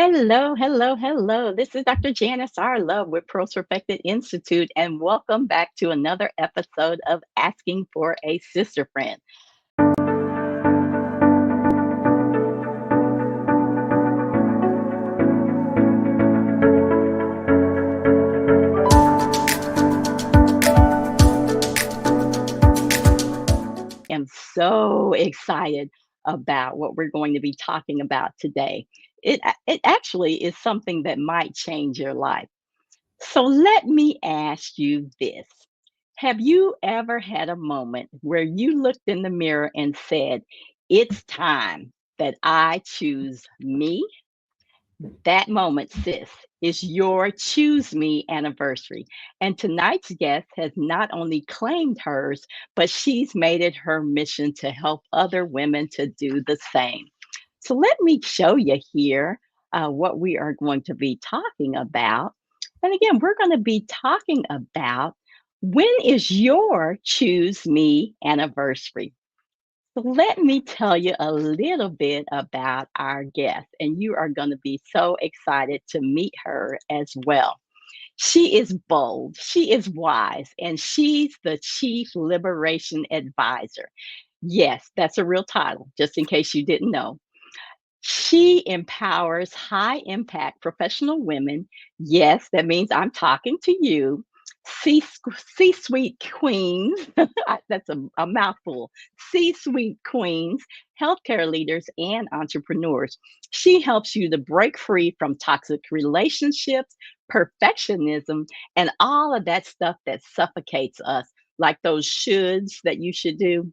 Hello, hello, hello. This is Dr. Janice R. Love with Pearls Perfected Institute, and welcome back to another episode of Asking for a Sister Friend. I'm so excited about what we're going to be talking about today. It actually is something that might change your life. So let me ask you this. Have you ever had a moment where you looked in the mirror and said, "It's time that I choose me"? That moment, sis, is your Choose Me anniversary. And tonight's guest has not only claimed hers, but she's made it her mission to help other women to do the same. So let me show you here what we are going to be talking about. And again, we're going to be talking about when is your Choose Me anniversary? So let me tell you a little bit about our guest, and you are going to be so excited to meet her as well. She is bold, she is wise, and she's the Chief Liberation Advisor. Yes, that's a real title, just in case you didn't know. She empowers high impact professional women. Yes, that means I'm talking to you. C suite queens, that's a mouthful. C suite queens, healthcare leaders, and entrepreneurs. She helps you to break free from toxic relationships, perfectionism, and all of that stuff that suffocates us, like those shoulds that you should do.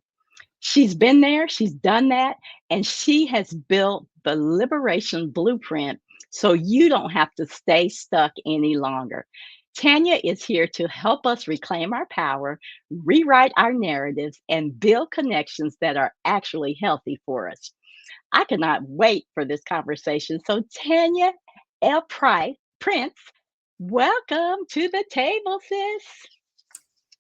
She's been there, she's done that, and she has built the liberation blueprint so you don't have to stay stuck any longer. Tanya is here to help us reclaim our power, rewrite our narratives, and build connections that are actually healthy for us. I cannot wait for this conversation. So, Tanya L. Prince, welcome to the table, sis.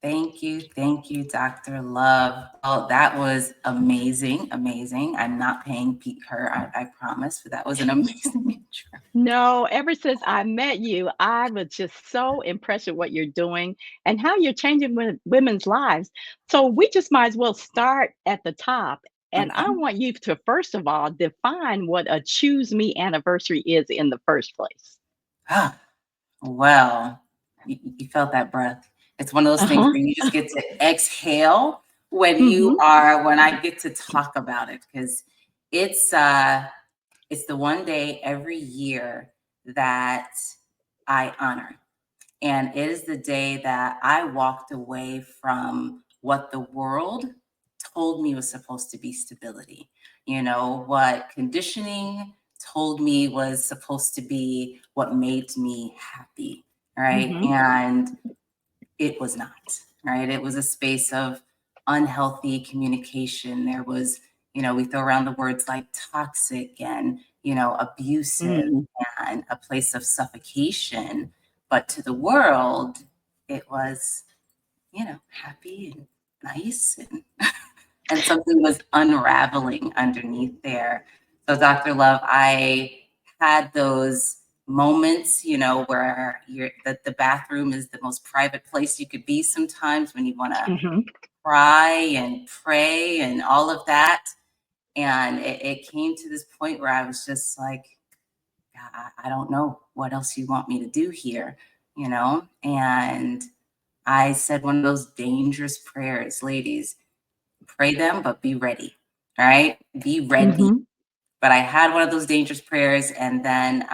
Thank you, Dr. Love. Oh, that was amazing, amazing. I'm not paying Pete her, I promise, but that was an amazing intro. No, ever since I met you, I was just so impressed with what you're doing and how you're changing women's lives. So we just might as well start at the top. And Okay. I want you to, first of all, define what a Choose Me anniversary is in the first place. Ah, well, you felt that breath. It's one of those things Uh-huh. where you just get to exhale Hmm. when I get to talk about it, because it's uh it's the one day every year that I honor. And it is the day that I walked away from what the world told me was supposed to be stability. You know, what conditioning told me was supposed to be what made me happy. Right. Hmm. And it was not. Right. It was a space of unhealthy communication. There was, we throw around the words like toxic and, abusive Hmm. and a place of suffocation. But to the world, it was, happy and nice and something was unraveling underneath there. So, Dr. Love, I had those moments, where the bathroom is the most private place you could be sometimes when you want to Hmm. cry and pray and all of that. And it came to this point where I was just like, I don't know what else you want me to do here, And I said one of those dangerous prayers, ladies, pray them, but be ready. All right. Be ready. Hmm. But I had one of those dangerous prayers. And then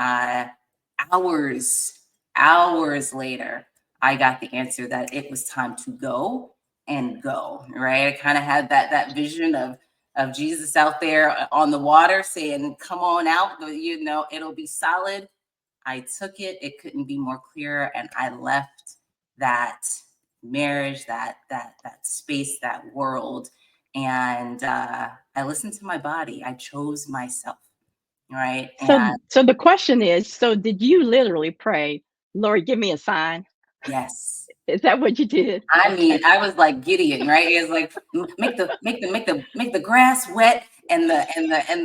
hours, hours later, I got the answer that it was time to go and go. Right. I kind of had that vision of Jesus out there on the water saying, come on out, it'll be solid. I took it. It couldn't be more clear. And I left that marriage, that space, that world. And I listened to my body. I chose myself. Right. And So the question is, so did you literally pray, "Lord, give me a sign"? yes, Is that what you did? I mean, Okay. I was like Gideon, right? It was like make the grass wet and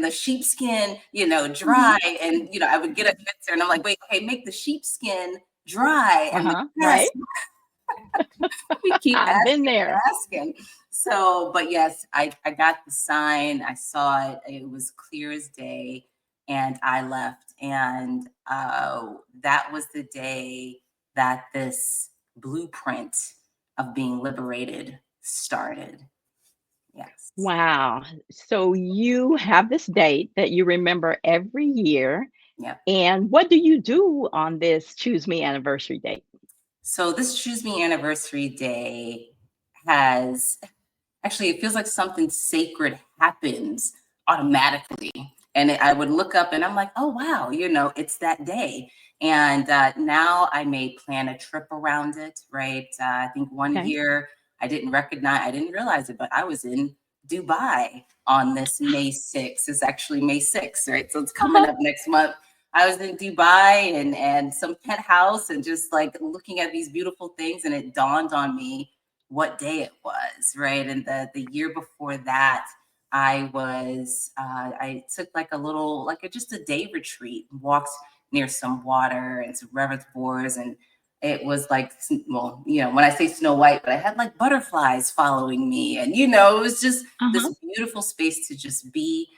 the sheepskin, Mhm. dry. And I would get a answer and I'm like, wait, okay, make the sheepskin dry and the Right? grass. We keep I've been asking there. and asking. So, but yes, I got the sign. I saw it. It was clear as day, and I left. And that was the day that this blueprint of being liberated started. Yes. Wow. So you have this date that you remember every year. Yep. And what do you do on this Choose Me anniversary date? So this Choose Me anniversary day has actually, it feels like something sacred happens automatically. And I would look up and I'm like, oh, wow, it's that day. And now I may plan a trip around it, right? I think one Okay. year I didn't realize it, but I was in Dubai on this May 6th. It's actually May 6th, right? So it's coming Uh-huh. up next month. I was in Dubai and some penthouse and just like looking at these beautiful things. And it dawned on me what day it was, right? And the year before that, I took like a little, like just a day retreat, walked near some water and some reservoirs, and it was like, well, when I say Snow White, but I had like butterflies following me, and it was just Uh-huh. this beautiful space to just be.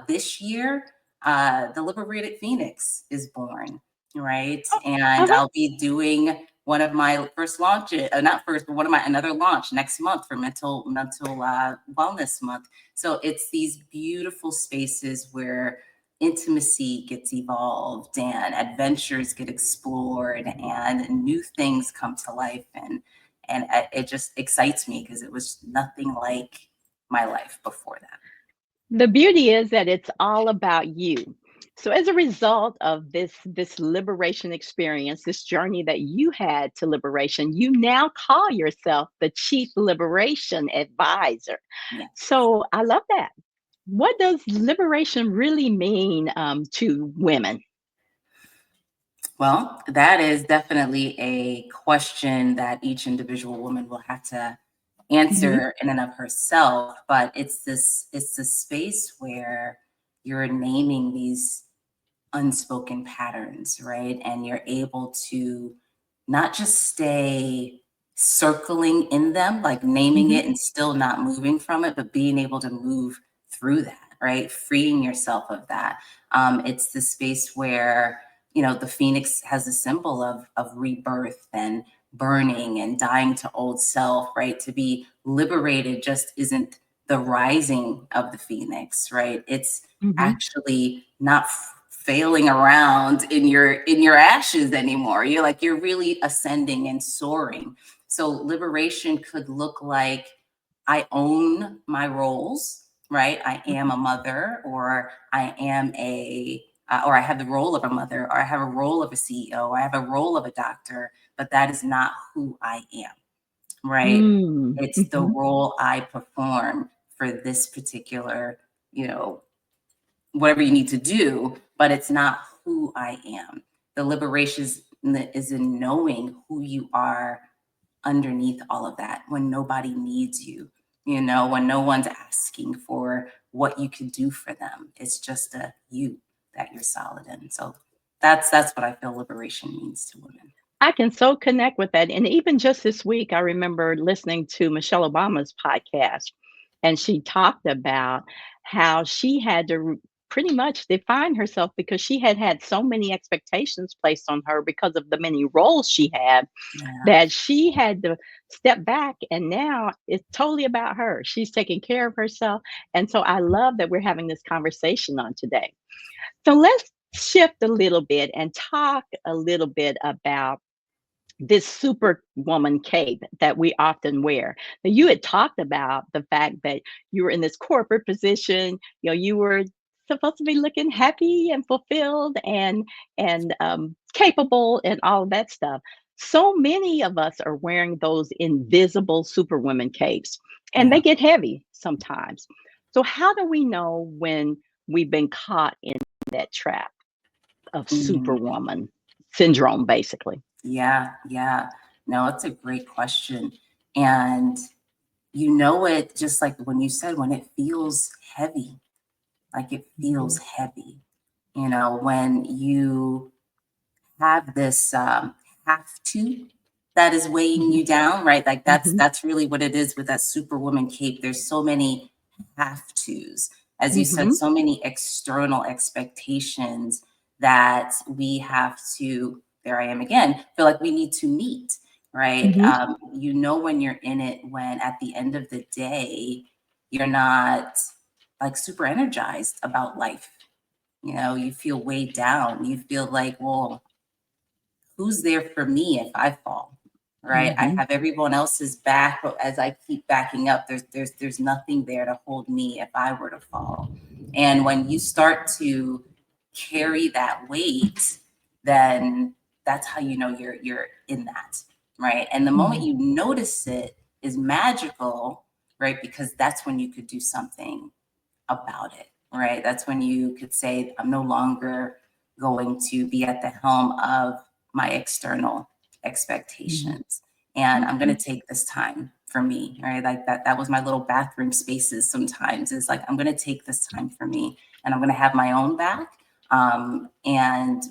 This year, the Liberated Phoenix is born, right? Oh, And uh-huh. I'll be doing one of my first launches, not first, but one of my another launch next month for mental wellness month. So it's these beautiful spaces where intimacy gets evolved and adventures get explored and new things come to life, and it just excites me because it was nothing like my life before that. The beauty is that it's all about you. So as a result of this liberation experience, this journey that you had to liberation, you now call yourself the Chief Liberation Advisor. Yes. So I love that. What does liberation really mean to women? Well, that is definitely a question that each individual woman will have to Hmm. answer in and of herself. But it's this space where you're naming these unspoken patterns, right? And you're able to not just stay circling in them, like naming Hmm. it and still not moving from it, but being able to move through that, right? Freeing yourself of that. It's the space where, the phoenix has a symbol of rebirth and burning and dying to old self, right? To be liberated just isn't the rising of the phoenix, right? It's Hmm. actually not failing around in your ashes anymore. You're really ascending and soaring. So liberation could look like I own my roles, right? I am a mother, or I am or I have the role of a mother, or I have a role of a CEO, or I have a role of a doctor, but that is not who I am, right? It's the Mm-hmm. role I perform for this particular, you know, whatever you need to do, but it's not who I am. The liberation is in knowing who you are underneath all of that, when nobody needs you, when no one's asking for what you can do for them. It's just a you that you're solid in. So that's what I feel liberation means to women. I can so connect with that. And even just this week, I remember listening to Michelle Obama's podcast, and she talked about how she had to pretty much define herself because she had had so many expectations placed on her because of the many roles she had, Yeah. that she had to step back. And now it's totally about her. She's taking care of herself. And so I love that we're having this conversation on today. So let's shift a little bit and talk a little bit about this superwoman cape that we often wear. Now, you had talked about the fact that you were in this corporate position. You were supposed to be looking happy and fulfilled and capable and all of that stuff. So many of us are wearing those invisible superwoman capes, and they Yeah. get heavy sometimes. So, how do we know when we've been caught in that trap of Mm, superwoman syndrome, basically? yeah. Yeah. No, it's a great question. And you know it, just like when you said, when it feels heavy, like it feels Mhm. heavy. When you have this have to that is weighing Mhm. you down, right? Like that's Mhm. that's really what it is with that Superwoman cape. There's so many have tos, as you said, Mhm. so many external expectations that we have to, there I am again, feel like we need to meet, right? Mhm. When you're in it, when at the end of the day, you're not like super energized about life. You feel weighed down. You feel like, well, who's there for me if I fall? Right? I Mhm. have everyone else's back, but as I keep backing up, there's nothing there to hold me if I were to fall. And when you start to carry that weight, then that's how you know you're in that, right? And the moment Mhm. you notice it is magical, right? Because that's when you could do something about it, right? That's when you could say, I'm no longer going to be at the helm of my external Mhm. expectations. And I'm going Okay. to take this time for me, right? Like that was my little bathroom spaces sometimes, is like, I'm going to take this time for me and I'm going to have my own back. And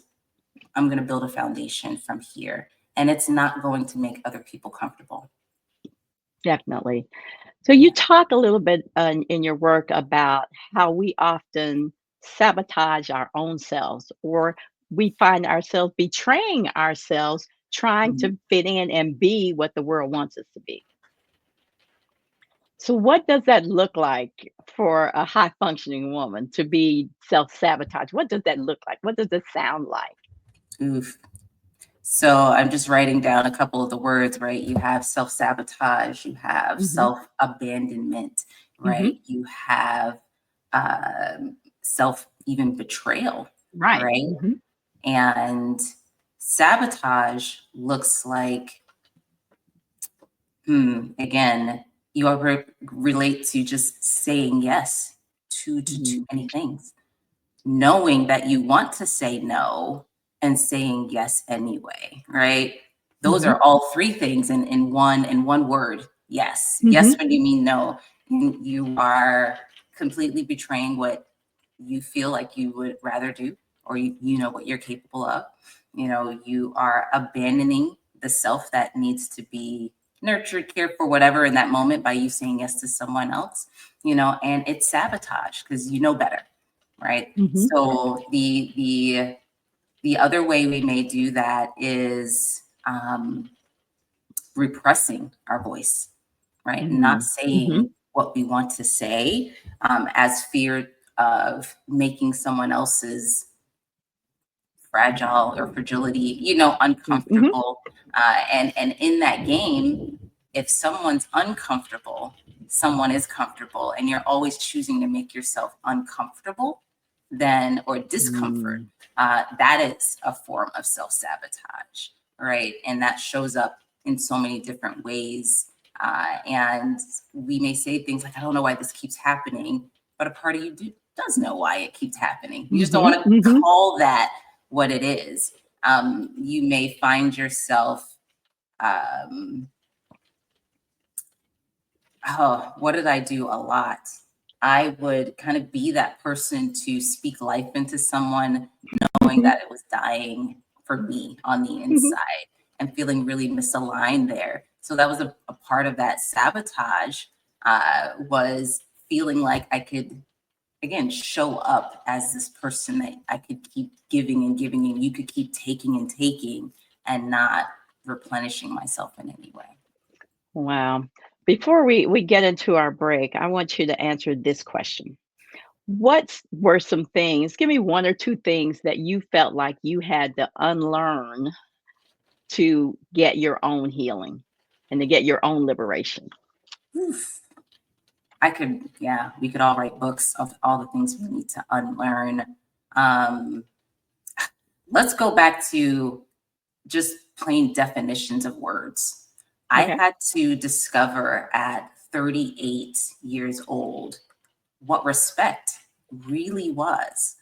I'm going to build a foundation from here. And it's not going to make other people comfortable. Definitely. So you Yeah. talk a little bit in your work about how we often sabotage our own selves, or we find ourselves betraying ourselves trying Mhm. to fit in and be what the world wants us to be. So what does that look like for a high functioning woman to be self-sabotage? What does that look like? What does it sound like? Oof. So I'm just writing down a couple of the words, right? You have self sabotage, you have Mhm. self abandonment, Mhm. right? You have self even betrayal, Right. right? Mhm. And sabotage looks like, again, you are relate to just saying yes to too Mhm. many things, knowing that you want to say no and saying yes anyway, right? Those Mhm. are all three things in one word. Yes. Yes Mhm. when you mean no. And you are completely betraying what you feel like you would rather do, or you know what you're capable of. You are abandoning the self that needs to be nurtured, cared for, whatever in that moment by you saying yes to someone else, and it's sabotage because you know better, right? Mhm. So the other way we may do that is repressing our voice, right? Not Mhm. saying Mhm. what we want to say, as fear of making someone else's fragile or fragility, Mhm. uncomfortable. And in that game, if someone's uncomfortable, someone is comfortable, and you're always choosing to make yourself uncomfortable, then or discomfort, Mm. that is a form of self sabotage, right? And that shows up in so many different ways. And we may say things like, "I don't know why this keeps happening," but a part of you does know why it keeps happening. You just don't Mhm. want to Mhm. call that what it is. You may find yourself, um, oh, what did I do a lot? I would kind of be that person to speak life into someone, knowing Mhm. that it was dying for me on the Mhm. inside and feeling really misaligned there. So that was a part of that sabotage, was feeling like I could again show up as this person that I could keep giving and giving, and you could keep taking and taking and not replenishing myself in any way. Wow. Before we get into our break, I want you to answer this question. What were some things, give me one or two things that you felt like you had to unlearn to get your own healing and to get your own liberation? Oof. I could, yeah, we could all write books of all the things we need to unlearn. Um, let's go back to just plain definitions of words. I Okay. had to discover at 38 years old what respect really was.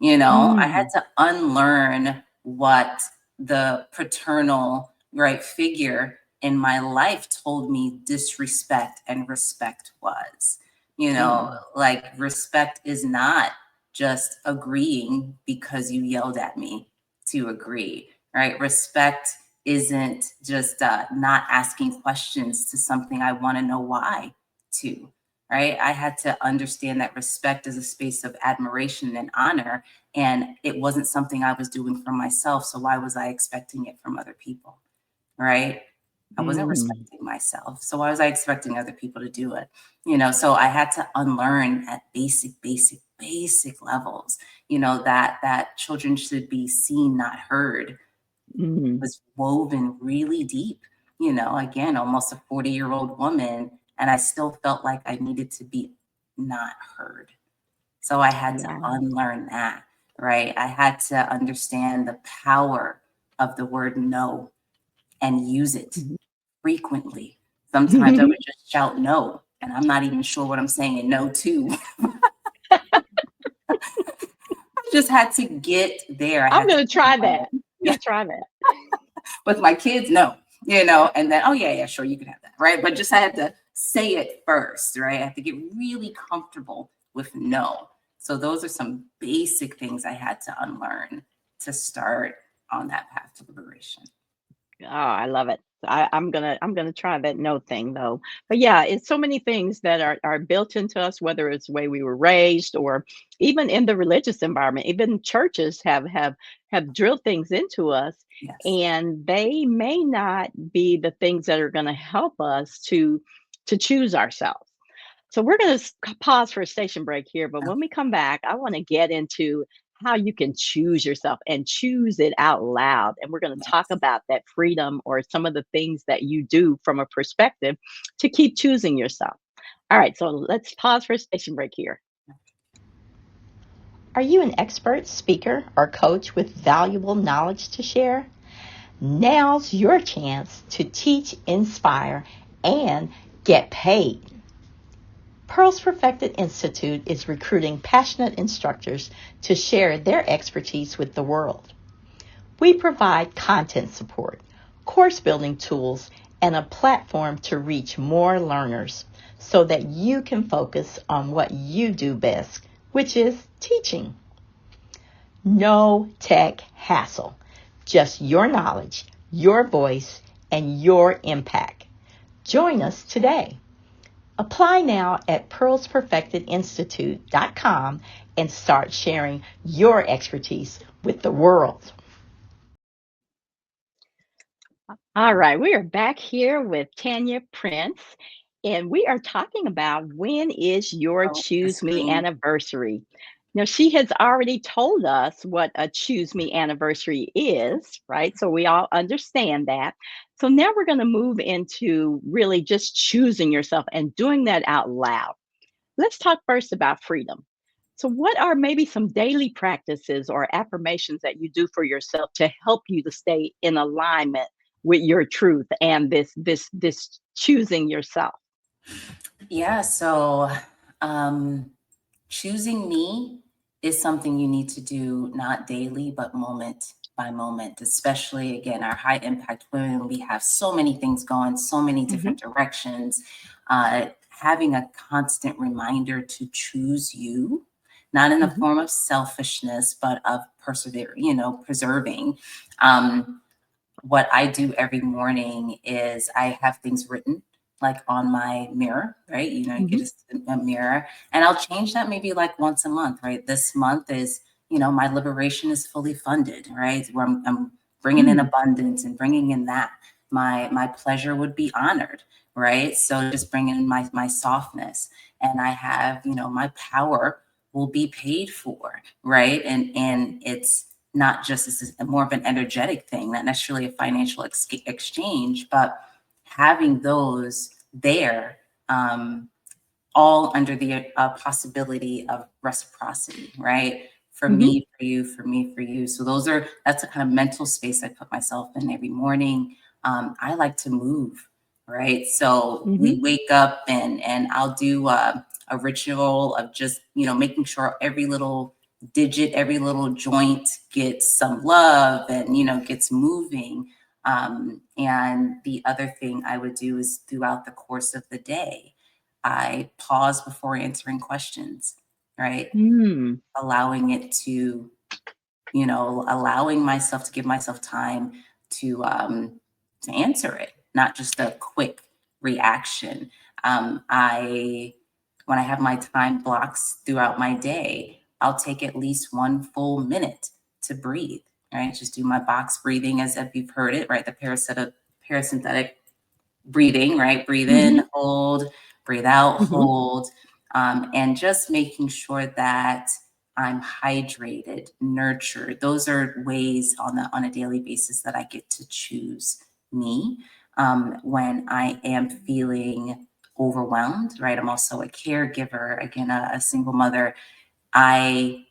I had Mm. to unlearn what the paternal right figure in my life told me disrespect and respect was. Mm. Like respect is not just agreeing because you yelled at me to agree, right? Respect isn't just not asking questions to something I want to know why to, right? I had to understand that respect is a space of admiration and honor, and it wasn't something I was doing for myself. So why was I expecting it from other people, right? I wasn't Mm, respecting myself. So why was I expecting other people to do it? So I had to unlearn at basic levels, that children should be seen, not heard, mm, was woven really deep. Again, almost a 40-year-old woman, and I still felt like I needed to be not heard. So I had to yeah. unlearn that, right? I had to understand the power of the word no and use it frequently. Sometimes I would just shout no, and I'm not even sure what I'm saying no to. I just had to get there. I I'm had to gonna try unlearn that. it. I'm Yeah. gonna try that. With my kids, no, and then, oh, yeah, sure, you can have that, right? But just I had to say it first, right? I had to get really comfortable with no. So those are some basic things I had to unlearn to start on that path to liberation. Oh, I love it. I'm gonna try that no thing though. But yeah, it's so many things that are built into us, whether it's the way we were raised or even in the religious environment. Even churches have drilled things into us, Yes. and they may not be the things that are going to help us to choose ourselves. So we're going to pause for a station break here, but when we Okay. come back, I want to get into how you can choose yourself and choose it out loud. And we're going to talk Yes. about that freedom or some of the things that you do from a perspective to keep choosing yourself. All right, so let's pause for a station break here. Are you an expert speaker or coach with valuable knowledge to share? Now's your chance to teach, inspire, and get paid. Pearls Perfected Institute is recruiting passionate instructors to share their expertise with the world. We provide content support, course building tools, and a platform to reach more learners so that you can focus on what you do best, which is teaching. No tech hassle, just your knowledge, your voice, and your impact. Join us today. Apply now at pearlsperfectedinstitute.com and start sharing your expertise with the world. All right, we are back here with Tanya Prince, and we are talking about when is your Oh, the Choose Me screen. anniversary. Now, she has already told us what a Choose Me anniversary is, right? So we all understand that. So now we're going to move into really just choosing yourself and doing that out loud. Let's talk first about freedom. So, what are maybe some daily practices or affirmations that you do for yourself to help you to stay in alignment with your truth and this choosing yourself? Yeah. So, um, choosing me is something you need to do not daily, but moment by moment, especially again, our high impact women. We have so many things going, so many Hmm. different directions. Having a constant reminder to choose you, not in the Hmm. form of selfishness, but of preserving. Um, what I do every morning is I have things written like on my mirror, right? You get Hmm. a mirror, and I'll change that maybe like once a month, right? This month is, my liberation is fully funded, right? Where I'm bringing in Mm. abundance and bringing in that. My pleasure would be honored, right? So just bringing in my softness, and I have, my power will be paid for, right? And it's not just this is more of an energetic thing, not necessarily a financial exchange, but having those there, all under the possibility of reciprocity, right? For Hmm. me, for you, for me, for you. So that's a kind of mental space I put myself in every morning. I like to move, right? So Hmm. we wake up and I'll do a ritual of just, making sure every little digit, every little joint gets some love and, gets moving. And the other thing I would do is throughout the course of the day, I pause before answering questions. right? Mm. Allowing it to, allowing myself to give myself time to answer it, not just a quick reaction. I When I have my time blocks throughout my day, I'll take at least 1 full minute to breathe, right? Just do my box breathing as if you've heard it, right? The parasympathetic breathing, right? Breathe in, Mhm. hold, breathe out, Mhm. hold, and just making sure that I'm hydrated, nurtured. Those are ways on a daily basis that I get to choose me when I am feeling overwhelmed, right? I'm also a caregiver, again, a single mother. I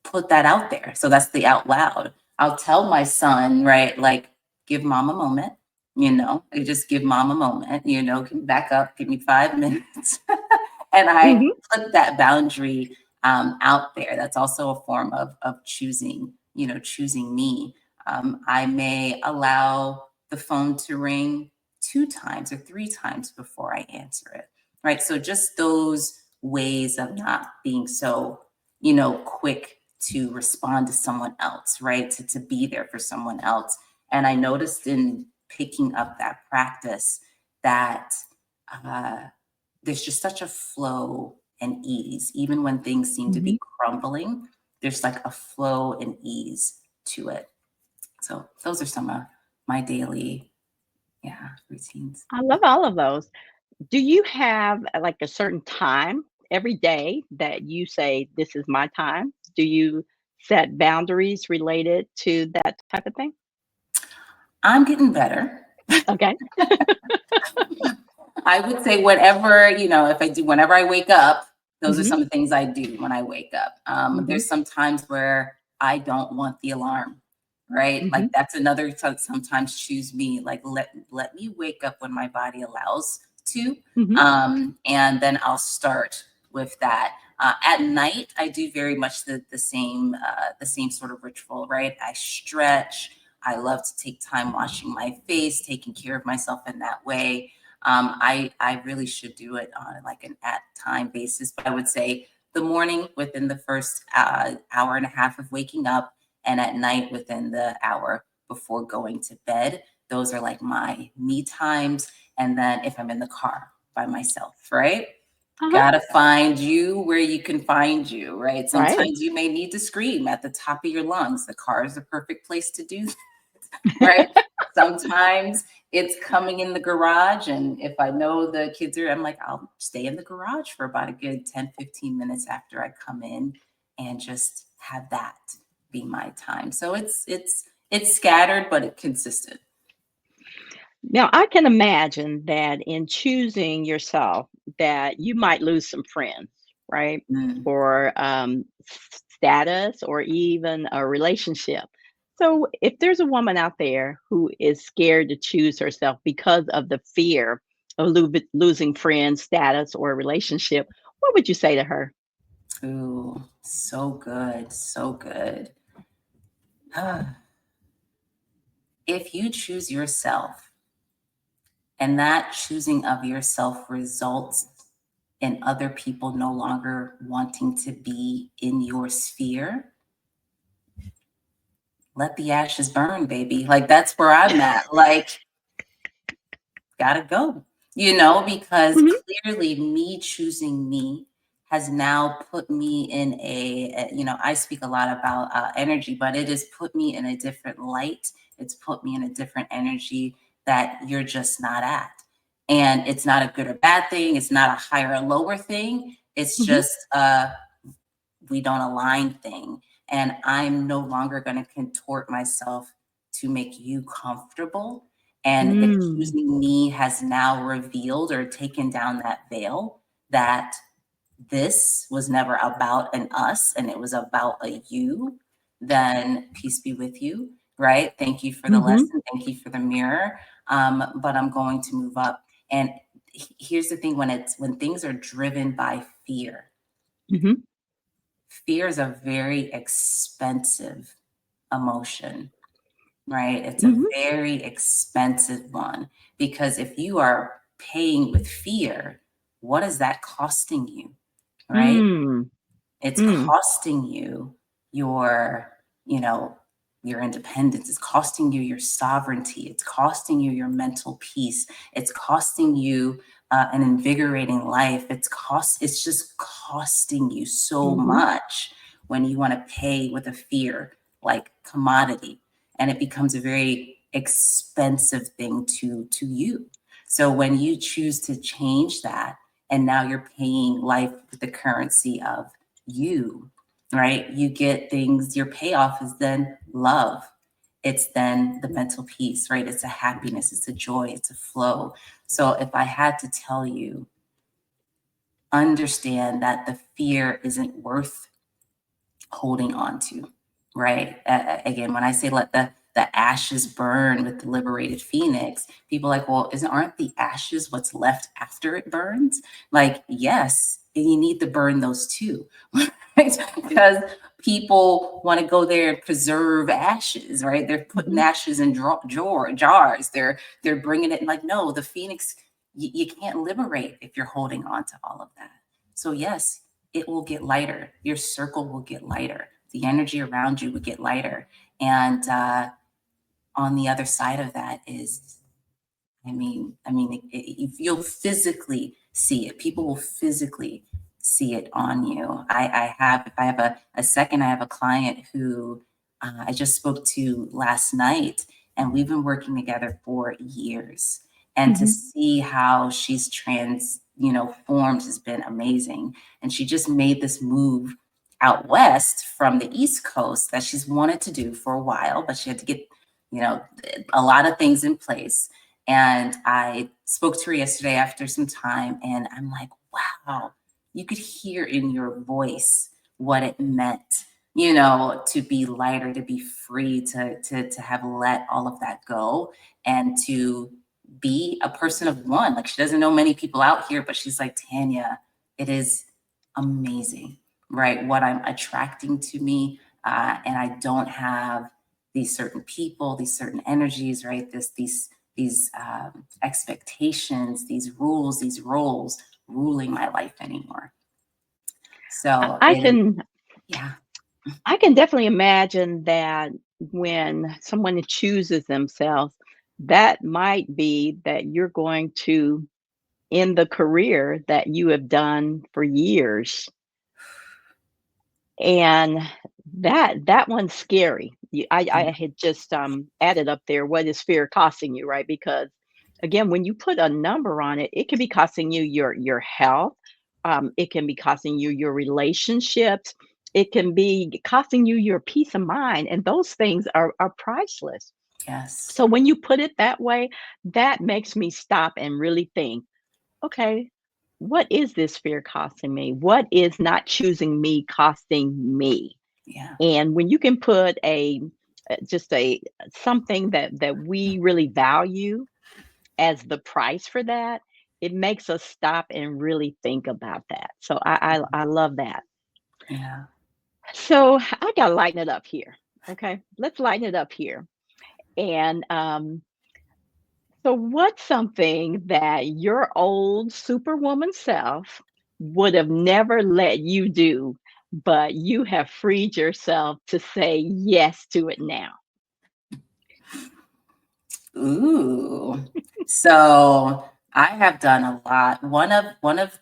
put that out there. So that's the out loud. I'll tell my son, right, like, give mom a moment, I just give mom a moment, can you back up, give me 5 minutes. And I Mhm. put that boundary out there. That's also a form of choosing, choosing me. I may allow the phone to ring 2 times or 3 times before I answer it, right? So just those ways of not being so, quick to respond to someone else, right? To be there for someone else. And I noticed in picking up that practice that uh, there's just such a flow and ease, even when things seem to Mhm. be crumbling, there's like a flow and ease to it. So those are some of my daily, yeah, routines. I love all of those. Do you have, like, a certain time every day that you say, "This is my time"? Do you set boundaries related to that type of thing? I'm getting better. Okay. I would say whatever, whenever I wake up, those are Mhm. some of the things I do when I wake up. Mhm. There's some times where I don't want the alarm, right? Like Mhm. that's another sometimes choose me, like let me wake up when my body allows to. Mhm. And then I'll start with that. At night, I do very much the same sort of ritual, right? I stretch. I love to take time washing my face, taking care of myself in that way. I really should do it on like an at time basis, but I would say the morning within the first hour and a half of waking up, and at night within the hour before going to bed. Those are like my me times. And then if I'm in the car by myself, right? Uh-huh. Gotta find you where you can find you, right? Right. Sometimes you may need to scream at the top of your lungs. The car is the perfect place to do, right? Sometimes it's coming in the garage. And if I know the kids are, I'm like, I'll stay in the garage for about a good 10, 15 minutes after I come in and just have that be my time. So it's scattered, but it's consistent. Now, I can imagine that in choosing yourself, that you might lose some friends, right? Mm. For status or even a relationship. So, if there's a woman out there who is scared to choose herself because of the fear of losing friends, status, or a relationship, what would you say to her? Ooh, so good. So good. If you choose yourself and that choosing of yourself results in other people no longer wanting to be in your sphere, let the ashes burn, baby. Like that's where I'm at. Like, gotta go, because Mhm. clearly me choosing me has now put me in I speak a lot about energy, but it has put me in a different light. It's put me in a different energy that you're just not at. And it's not a good or bad thing. It's not a higher or lower thing. It's Mhm. just we don't align thing. And I'm no longer going to contort myself to make you comfortable. And if Mm. choosing me has now revealed or taken down that veil that this was never about an us and it was about a you, then peace be with you, right? Thank you for the Mhm. lesson. Thank you for the mirror. But I'm going to move up. And here's the thing: when things are driven by fear, Mhm. fear is a very expensive emotion, right? It's a Mhm. very expensive one because if you are paying with fear, what is that costing you, right? Mm. It's Mm. costing you your, you know, your independence. It's costing you your sovereignty. It's costing you your mental peace. It's costing you an invigorating life. It's just costing you so Mm-hmm. much when you want to pay with a fear like commodity, and it becomes a very expensive thing to you. So when you choose to change that, and now you're paying life with the currency of you, right? You get things, your payoff is then love. It's then the mental peace, right? It's a happiness, it's a joy, it's a flow. So if I had to tell you, understand that the fear isn't worth holding on to, right? Again, when I say let the ashes burn with the liberated phoenix, people are like, well, isn't aren't the ashes what's left after it burns? Like, yes, and you need to burn those too, right? Because people want to go there and preserve ashes, right? They're putting Mm-hmm. ashes in jars. They're bringing it like, no, the phoenix, you can't liberate if you're holding on to all of that. So yes, it will get lighter. Your circle will get lighter. The energy around you will get lighter. And on the other side of that is, you'll physically see it. People will physically see it on you. If I have a second, I have a client who I just spoke to last night, and we've been working together for years. And to Mm-hmm. see how she's formed has been amazing. And she just made this move out west from the East Coast that she's wanted to do for a while, but she had to get, you know, a lot of things in place. And I spoke to her yesterday after some time, and I'm like, wow, you could hear in your voice what it meant, to be lighter, to be free, to have let all of that go, and to be a person of one. Like, she doesn't know many people out here, but she's like, Tanya, it is amazing, right? What I'm attracting to me, and I don't have these certain people, these certain energies, right? These expectations, these rules, these roles ruling my life anymore. I So I it is, can yeah, I can definitely imagine that when someone chooses themselves, that might be that you're going to end the career that you have done for years. And that one's scary. I had just added up there, what is fear costing you, right? Because again, when you put a number on it, it can be costing you your health, it can be costing you your relationships, it can be costing you your peace of mind, and those things are priceless. yes, So when you put it that way, that makes me stop and really think, okay, what is this fear costing me? What is not choosing me costing me? yeah, And when you can put a just a something that we really value as the price for that, it makes us stop and really think about that. So I love that. yeah. So I gotta lighten it up here. Okay, let's lighten it up here. And so, what's something that your old superwoman self would have never let you do, but you have freed yourself to say yes to it now? Ooh. So I have done a lot. One of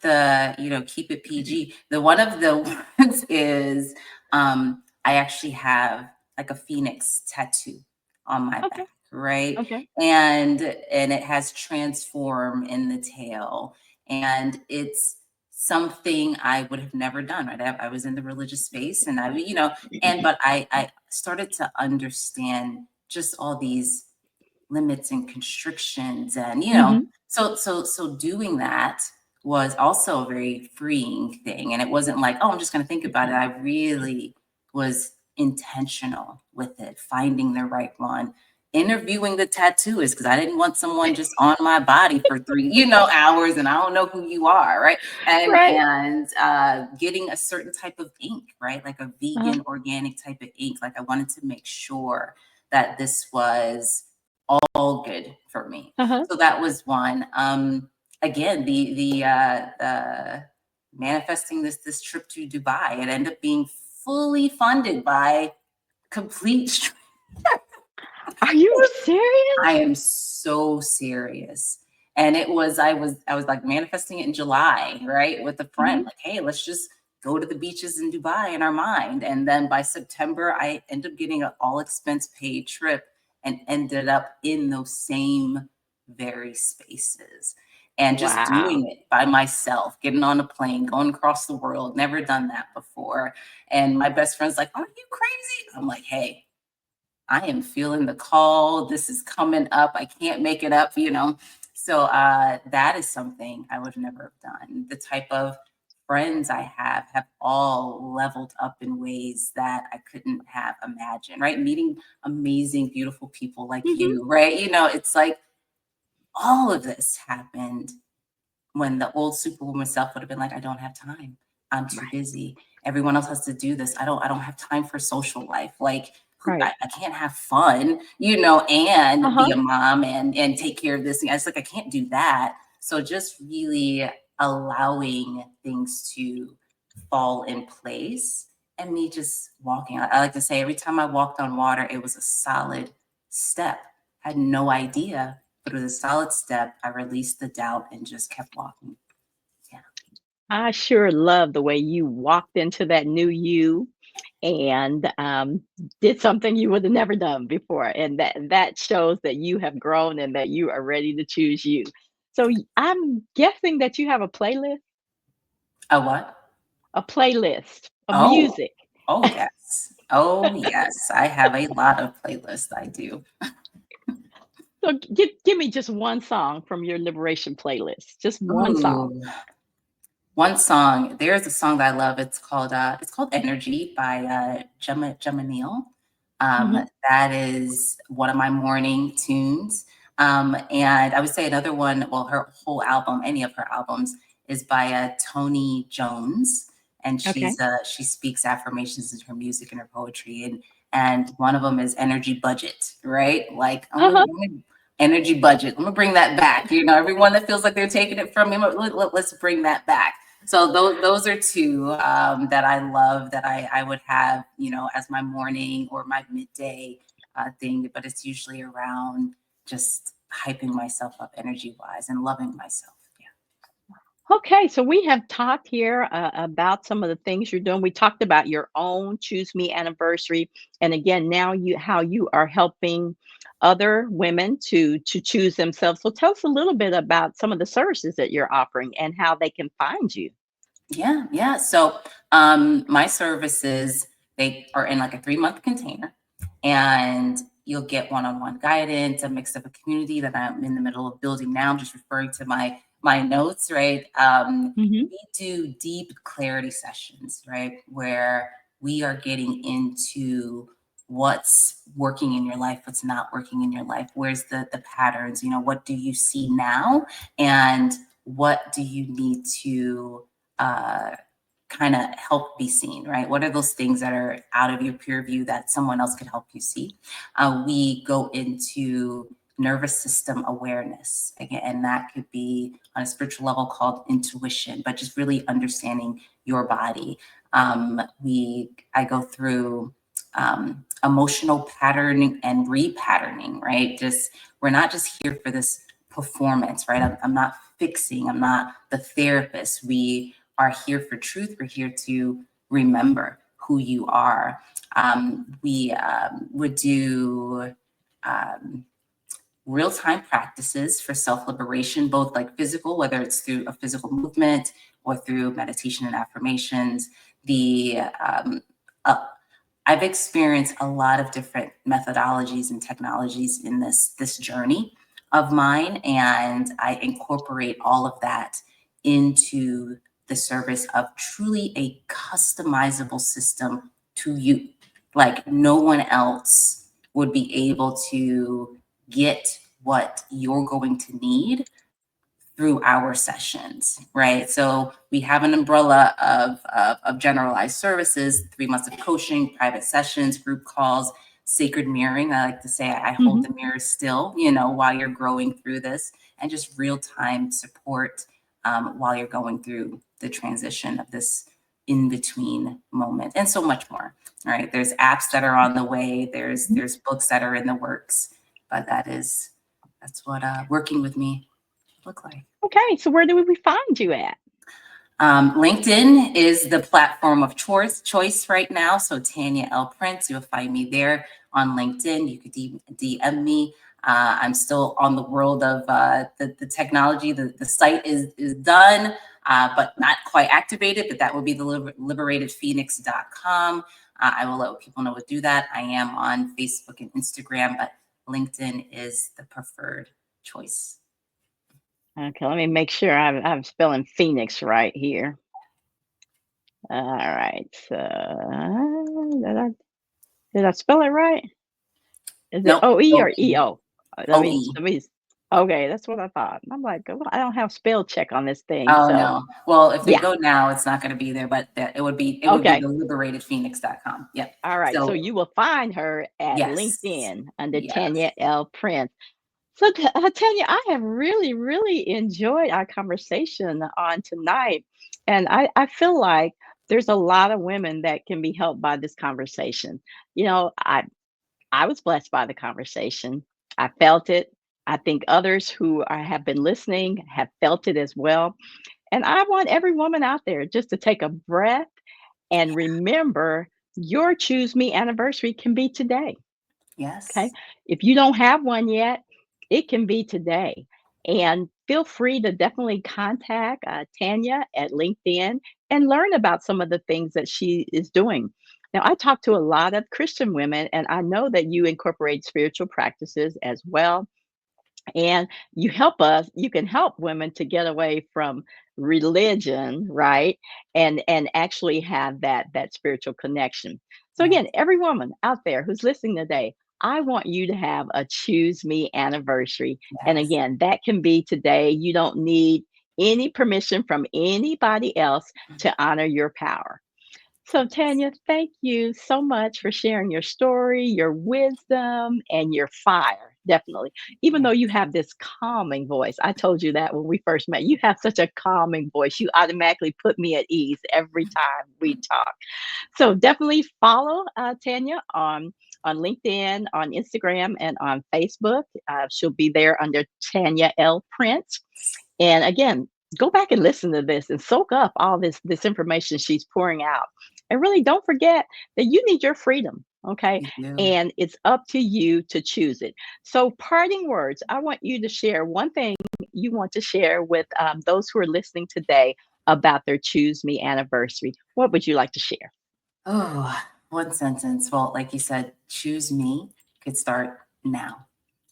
the, keep it PG. The one of the ones is I actually have like a phoenix tattoo on my Okay, back, right? okay. And it has transform in the tail. And it's something I would have never done, right? I was in the religious space, and but I started to understand just all these limits and constrictions, and Mhm, so doing that was also a very freeing thing. And it wasn't like, oh, I'm just going to think about it. I really was intentional with it, finding the right one, interviewing the tattooist, because I didn't want someone just on my body for 3 hours, and I don't know who you are, right? and right. and getting a certain type of ink, right? Like a Uh-huh, vegan organic type of ink. Like, I wanted to make sure that this was all good for me. uh-huh. So that was one. Again, the manifesting this trip to Dubai. It ended up being fully funded by complete. Are you I serious? am so serious. And I was like manifesting it in July, right? With a friend, Mhm. like, hey, let's just go to the beaches in Dubai in our mind. And then by September, I ended up getting an all expense paid trip and ended up in those same very spaces. And just Wow. doing it by myself, getting on a plane, going across the world, never done that before. And my best friend's like, are you crazy? I'm like, hey, I am feeling the call. This is coming up. I can't make it up. So that is something I would never have done. The type of friends I have all leveled up in ways that I couldn't have imagined, right? Meeting amazing, beautiful people like Mhm. you, right? It's like all of this happened when the old Superwoman self would have been like, I don't have time. I'm too Right. busy. Everyone else has to do this. I don't have time for social life. Like Right. I can't have fun, and be Uh-huh. a mom and take care of this. I was like, I can't do that. So just really allowing things to fall in place and me just walking. I like to say every time I walked on water, it was a solid step. I had no idea, but it was a solid step. I released the doubt and just kept walking. Yeah. I sure love the way you walked into that new you and did something you would have never done before, and that shows that you have grown and that you are ready to choose you. So I'm guessing that you have A what? a playlist of Oh, music. oh yes. Oh yes. I have a lot of playlists. I do. So give me just one song from your liberation playlist, just one song. Ooh. One song. There's a song that I love. It's called Energy by Gemma Neal. Hmm. That is one of my morning tunes. And I would say another one, well, her whole album, any of her albums, is by Tony Jones. And Okay. she speaks affirmations in her music and her poetry. And one of them is energy budget, right? Like Uh-huh. energy budget. Let me bring that back. Everyone that feels like they're taking it from me, let's bring that back. So those are two that I love that I would have, as my morning or my midday thing. But it's usually around just hyping myself up energy wise and loving myself. Yeah. Okay, so we have talked here about some of the things you're doing. We talked about your own Choose Me anniversary, and again, now how you are helping other women to choose themselves. So tell us a little bit about some of the services that you're offering and how they can find you. Yeah, yeah. So my services, they are in like a 3-month container, and you'll get one-on-one guidance, a mix of a community that I'm in the middle of building now. I'm just referring to my notes, right? Hmm. We do deep clarity sessions, right? Where we are getting into what's working in your life, what's not working in your life, where's the patterns, what do you see now, and what do you need to uh, kind of help be seen, right? What are those things that are out of your peer view that someone else could help you see? We go into nervous system awareness again, and that could be on a spiritual level called intuition, but just really understanding your body. I go through emotional patterning and repatterning, right? Just we're not just here for this performance, right? I'm not fixing, I'm not the therapist. We are here for truth. We're here to remember who you are. We would do um, real time practices for self liberation, both like physical, whether it's through a physical movement or through meditation and affirmations. The uh, I've experienced a lot of different methodologies and technologies in this journey of mine, and I incorporate all of that into the service of truly a customizable system to you. Like no one else would be able to get what you're going to need through our sessions, right? So we have an umbrella of generalized services, 3 months of coaching, private sessions, group calls, sacred mirroring. I like to say I hold Hmm. the mirror still, while you're growing through this, and just real time support while you're going through the transition of this in between moment, and so much more. All right, there's apps that are on the way. There's books that are in the works, but that's what working with me look like. Okay, so where do we find you at? LinkedIn is the platform of choice right now. So Tanya L Prince, you'll find me there on LinkedIn. You could DM me. I'm still on the world of the technology. The site is done, but not quite activated, but that will be the liberatedphoenix.com. I will let people know to do that. I am on Facebook and Instagram, but LinkedIn is the preferred choice. Okay, let me make sure I'm spelling Phoenix right here. All right, so did I spell it right? Is it Nope. OE or OE. EO? OE. Okay, that's what I thought. I'm like, well, I don't have spell check on this thing, Oh so no. Well, if they yeah. go now, it's not going to be there, but it would be the Okay, liberatedphoenix.com. Yep. all right. So So you will find her at yes. LinkedIn under Yes. Tanya L Prince. So, Tanya, I have really, really enjoyed our conversation on tonight. And I feel like there's a lot of women that can be helped by this conversation. You know, I was blessed by the conversation. I felt it. I think others who have been listening have felt it as well. And I want every woman out there just to take a breath and remember your Choose Me anniversary can be today. Okay. Yes. If you don't have one yet, it can be today. And feel free to definitely contact Tanya at LinkedIn and learn about some of the things that she is doing. Now, I talk to a lot of Christian women, and I know that you incorporate spiritual practices as well, and you can help women to get away from religion, right, and actually have that spiritual connection. So Yes. again, every woman out there who's listening today, I want you to have a Choose Me anniversary. And Yes. again, that can be today. You don't need any permission from anybody else to honor your power. So, Tanya, thank you so much for sharing your story, your wisdom, and your fire. Definitely. Even though Yes. you have this calming voice, I told you that when we first met, you have such a calming voice. You automatically put me at ease every time we talk. So, definitely follow Tanya on LinkedIn, on Instagram, and on Facebook. She'll be there under Tanya L. Prince. And again, go back and listen to this and soak up all this information she's pouring out. And really don't forget that you need your freedom, okay? You do. And it's up to you to choose it. So, parting words, I want you to share one thing you want to share with those who are listening today about their Choose Me anniversary. What would you like to share? Oh, one sentence. Well, like you said, choose me could start now,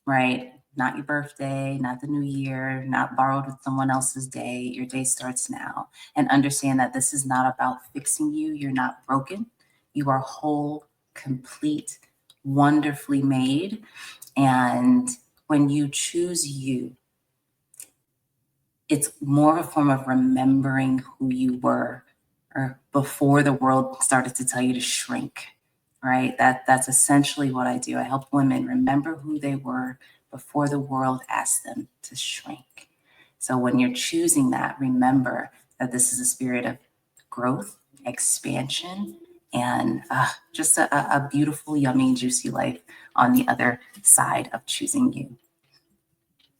right? Not your birthday, not the new year, not borrowed with someone else's day. Your day starts now. And understand that this is not about fixing you. You're not broken. You are whole, complete, wonderfully made. And when you choose you, it's more of a form of remembering who you were or before the world started to tell you to shrink, right? That's essentially what I do. I help women remember who they were before the world asked them to shrink. So when you're choosing that, remember that this is a spirit of growth, expansion, and just a beautiful, yummy, juicy life on the other side of choosing you.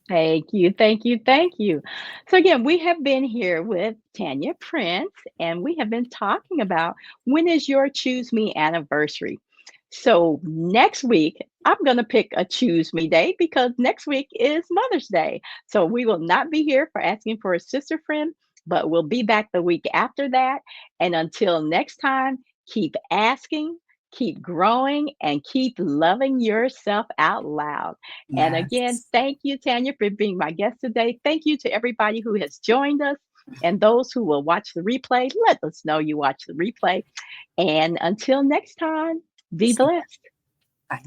Thank you, thank you, thank you. So, again, we have been here with Tanya Prince, and we have been talking about when is your Choose Me anniversary. So, next week, I'm going to pick a Choose Me day because next week is Mother's Day. So, we will not be here for asking for a sister friend, but we'll be back the week after that. And until next time, keep asking, keep growing, and keep loving yourself out loud. And again, Yes. thank you, Tanya, for being my guest today. Thank you to everybody who has joined us and those who will watch the replay. Let us know you watch the replay. And until next time, be blessed. Bye.